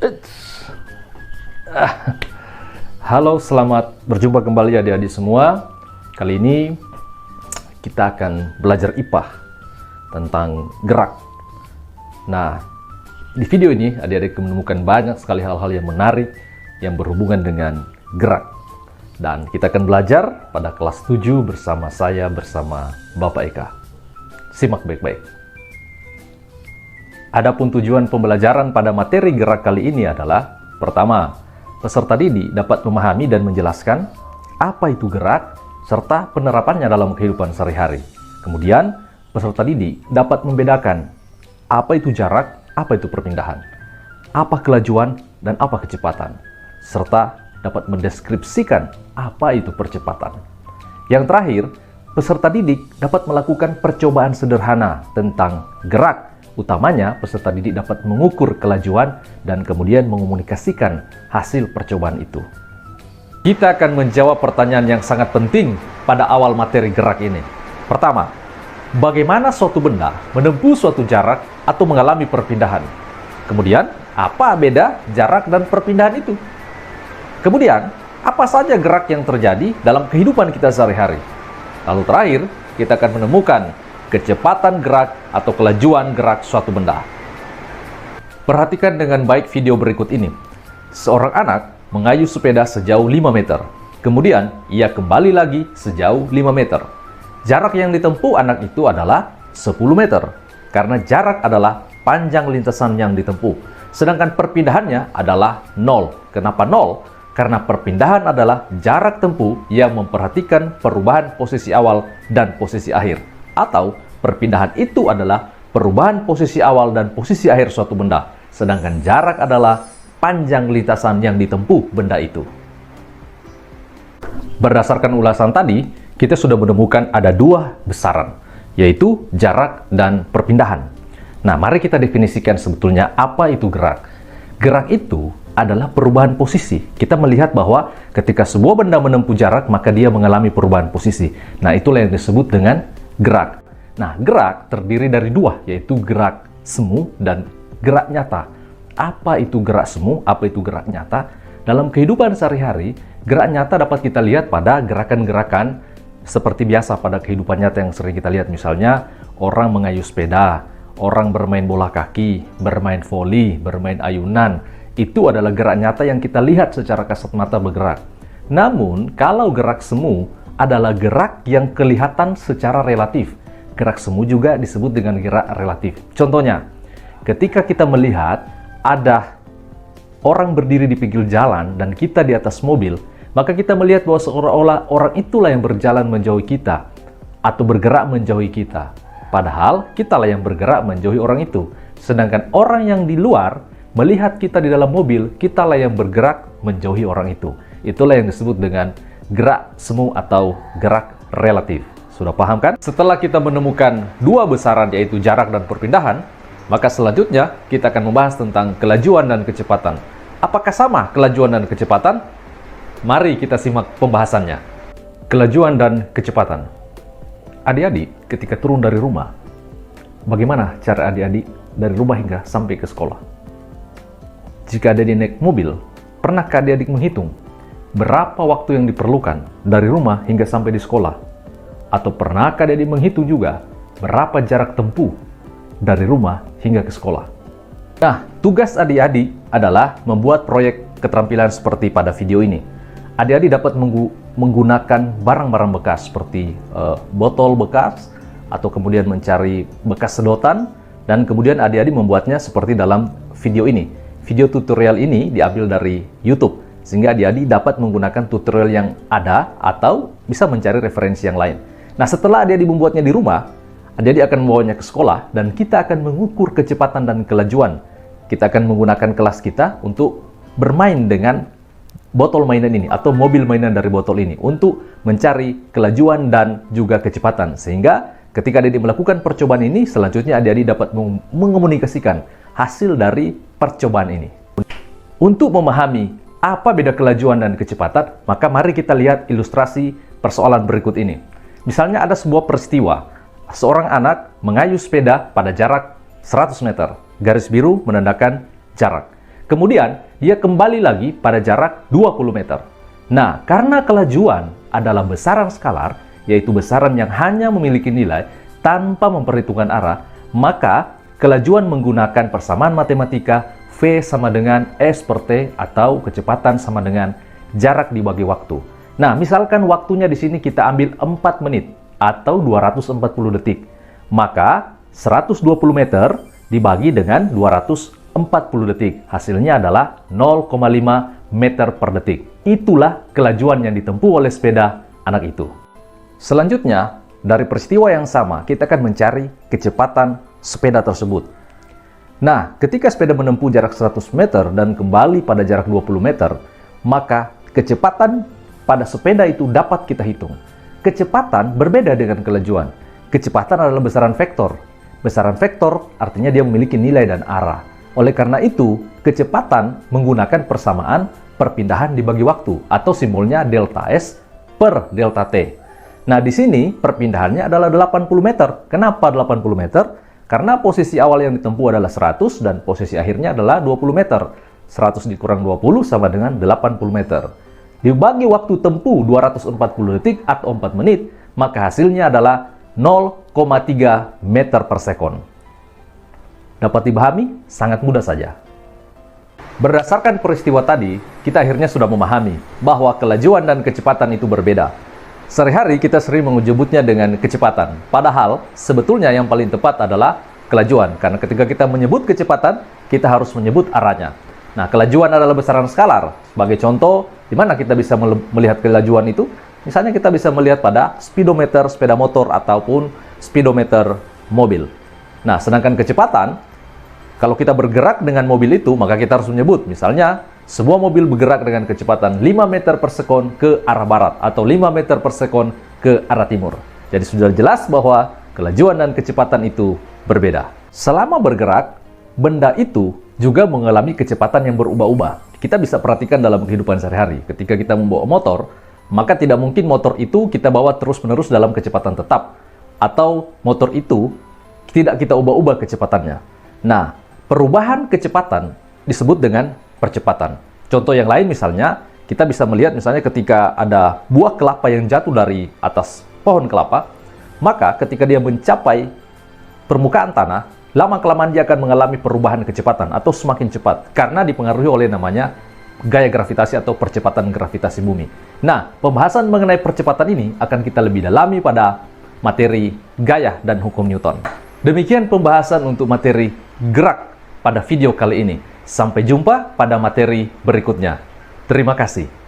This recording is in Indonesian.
Eits. Halo, selamat berjumpa kembali adik-adik semua. Kali ini kita akan belajar IPA tentang gerak. Nah, di video ini adik-adik menemukan banyak sekali hal-hal yang menarik yang berhubungan dengan gerak. Dan kita akan belajar pada kelas 7 bersama Bapak Eka. Simak baik-baik. Adapun tujuan pembelajaran pada materi gerak kali ini adalah: pertama, peserta didik dapat memahami dan menjelaskan apa itu gerak serta penerapannya dalam kehidupan sehari-hari. Kemudian, peserta didik dapat membedakan apa itu jarak, apa itu perpindahan, apa kelajuan, dan apa kecepatan, serta dapat mendeskripsikan apa itu percepatan. Yang terakhir, peserta didik dapat melakukan percobaan sederhana tentang gerak. Utamanya, peserta didik dapat mengukur kelajuan dan kemudian mengomunikasikan hasil percobaan itu. Kita akan menjawab pertanyaan yang sangat penting pada awal materi gerak ini. Pertama, bagaimana suatu benda menempuh suatu jarak atau mengalami perpindahan? Kemudian, apa beda jarak dan perpindahan itu? Kemudian, apa saja gerak yang terjadi dalam kehidupan kita sehari-hari? Lalu terakhir, kita akan menemukan kecepatan gerak atau kelajuan gerak suatu benda. Perhatikan dengan baik video berikut ini. Seorang anak mengayuh sepeda sejauh 5 meter. Kemudian, ia kembali lagi sejauh 5 meter. Jarak yang ditempuh anak itu adalah 10 meter. Karena jarak adalah panjang lintasan yang ditempuh. Sedangkan perpindahannya adalah 0. Kenapa 0? Karena perpindahan adalah jarak tempuh yang memperhatikan perubahan posisi awal dan posisi akhir. Atau perpindahan itu adalah perubahan posisi awal dan posisi akhir suatu benda. Sedangkan jarak adalah panjang lintasan yang ditempuh benda itu. Berdasarkan ulasan tadi, kita sudah menemukan ada dua besaran, yaitu jarak dan perpindahan. Nah, mari kita definisikan sebetulnya apa itu gerak. Gerak itu adalah perubahan posisi. Kita melihat bahwa ketika sebuah benda menempuh jarak, maka dia mengalami perubahan posisi. Nah, itulah yang disebut dengan gerak. Nah, gerak terdiri dari dua, yaitu gerak semu dan gerak nyata. Apa itu gerak semu? Apa itu gerak nyata? Dalam kehidupan sehari-hari, gerak nyata dapat kita lihat pada gerakan-gerakan seperti biasa pada kehidupan nyata yang sering kita lihat. Misalnya, orang mengayuh sepeda, orang bermain bola kaki, bermain voli, bermain ayunan. Itu adalah gerak nyata yang kita lihat secara kasat mata bergerak. Namun, kalau gerak semu adalah gerak yang kelihatan secara relatif. Gerak semu juga disebut dengan gerak relatif. Contohnya, ketika kita melihat ada orang berdiri di pinggir jalan dan kita di atas mobil, maka kita melihat bahwa seolah-olah orang itulah yang berjalan menjauhi kita atau bergerak menjauhi kita. Padahal kitalah yang bergerak menjauhi orang itu. Sedangkan orang yang di luar melihat kita di dalam mobil, kitalah yang bergerak menjauhi orang itu. Itulah yang disebut dengan gerak semu atau gerak relatif. Sudah paham kan? Setelah kita menemukan dua besaran, yaitu jarak dan perpindahan, maka selanjutnya kita akan membahas tentang kelajuan dan kecepatan. Apakah sama kelajuan dan kecepatan? Mari kita simak pembahasannya. Kelajuan dan kecepatan. Adik-adik ketika turun dari rumah, bagaimana cara adik-adik dari rumah hingga sampai ke sekolah? Jika adik-adik naik mobil, pernahkah adik-adik menghitung berapa waktu yang diperlukan dari rumah hingga sampai di sekolah? Atau pernahkah adik-adik menghitung juga berapa jarak tempuh dari rumah hingga ke sekolah? Nah, tugas adik-adik adalah membuat proyek keterampilan seperti pada video ini. Adik-adik dapat menggunakan barang-barang bekas seperti botol bekas, atau kemudian mencari bekas sedotan, dan kemudian adik-adik membuatnya seperti dalam video ini. Video tutorial ini diambil dari YouTube, sehingga adik-adik dapat menggunakan tutorial yang ada atau bisa mencari referensi yang lain. Nah, setelah adik-adik membuatnya di rumah, adik-adik akan membawanya ke sekolah dan kita akan mengukur kecepatan dan kelajuan. Kita akan menggunakan kelas kita untuk bermain dengan botol mainan ini atau mobil mainan dari botol ini untuk mencari kelajuan dan juga kecepatan. Sehingga ketika adik-adik melakukan percobaan ini, selanjutnya adik-adik dapat mengomunikasikan hasil dari percobaan ini. Untuk memahami apa beda kelajuan dan kecepatan, maka mari kita lihat ilustrasi persoalan berikut ini. Misalnya ada sebuah peristiwa, seorang anak mengayuh sepeda pada jarak 100 meter. Garis biru menandakan jarak. Kemudian, dia kembali lagi pada jarak 20 meter. Nah, karena kelajuan adalah besaran skalar, yaitu besaran yang hanya memiliki nilai tanpa memperhitungkan arah, maka kelajuan menggunakan persamaan matematika V sama dengan S per T atau kecepatan sama dengan jarak dibagi waktu. Nah, misalkan waktunya di sini kita ambil 4 menit atau 240 detik. Maka 120 meter dibagi dengan 240 detik. Hasilnya adalah 0,5 meter per detik. Itulah kelajuan yang ditempuh oleh sepeda anak itu. Selanjutnya, dari peristiwa yang sama, kita akan mencari kecepatan sepeda tersebut. Nah, ketika sepeda menempuh jarak 100 meter dan kembali pada jarak 20 meter, maka kecepatan pada sepeda itu dapat kita hitung. Kecepatan berbeda dengan kelajuan. Kecepatan adalah besaran vektor. Besaran vektor artinya dia memiliki nilai dan arah. Oleh karena itu, kecepatan menggunakan persamaan perpindahan dibagi waktu atau simbolnya delta S per delta T. Nah, di sini perpindahannya adalah 80 meter. Kenapa 80 meter? Karena posisi awal yang ditempuh adalah 100 dan posisi akhirnya adalah 20 meter. 100 dikurang 20 sama dengan 80 meter. Dibagi waktu tempuh 240 detik atau 4 menit, maka hasilnya adalah 0,3 meter per sekon. Dapat dipahami? Sangat mudah saja. Berdasarkan peristiwa tadi, kita akhirnya sudah memahami bahwa kelajuan dan kecepatan itu berbeda. Sehari-hari kita sering menyebutnya dengan kecepatan, padahal sebetulnya yang paling tepat adalah kelajuan, karena ketika kita menyebut kecepatan, kita harus menyebut arahnya. Nah, kelajuan adalah besaran skalar. Sebagai contoh, di mana kita bisa melihat kelajuan itu? Misalnya kita bisa melihat pada speedometer sepeda motor ataupun speedometer mobil. Nah, sedangkan kecepatan, kalau kita bergerak dengan mobil itu, maka kita harus menyebut, misalnya, sebuah mobil bergerak dengan kecepatan 5 meter per sekon ke arah barat, atau 5 meter per sekon ke arah timur. Jadi sudah jelas bahwa kelajuan dan kecepatan itu berbeda. Selama bergerak, benda itu juga mengalami kecepatan yang berubah-ubah. Kita bisa perhatikan dalam kehidupan sehari-hari. Ketika kita membawa motor, maka tidak mungkin motor itu kita bawa terus-menerus dalam kecepatan tetap. Atau motor itu tidak kita ubah-ubah kecepatannya. Nah, perubahan kecepatan disebut dengan percepatan. Contoh yang lain misalnya, kita bisa melihat misalnya ketika ada buah kelapa yang jatuh dari atas pohon kelapa, maka ketika dia mencapai permukaan tanah, lama-kelamaan dia akan mengalami perubahan kecepatan atau semakin cepat karena dipengaruhi oleh namanya gaya gravitasi atau percepatan gravitasi bumi. Nah, pembahasan mengenai percepatan ini akan kita lebih dalami pada materi gaya dan hukum Newton. Demikian pembahasan untuk materi gerak pada video kali ini. Sampai jumpa pada materi berikutnya. Terima kasih.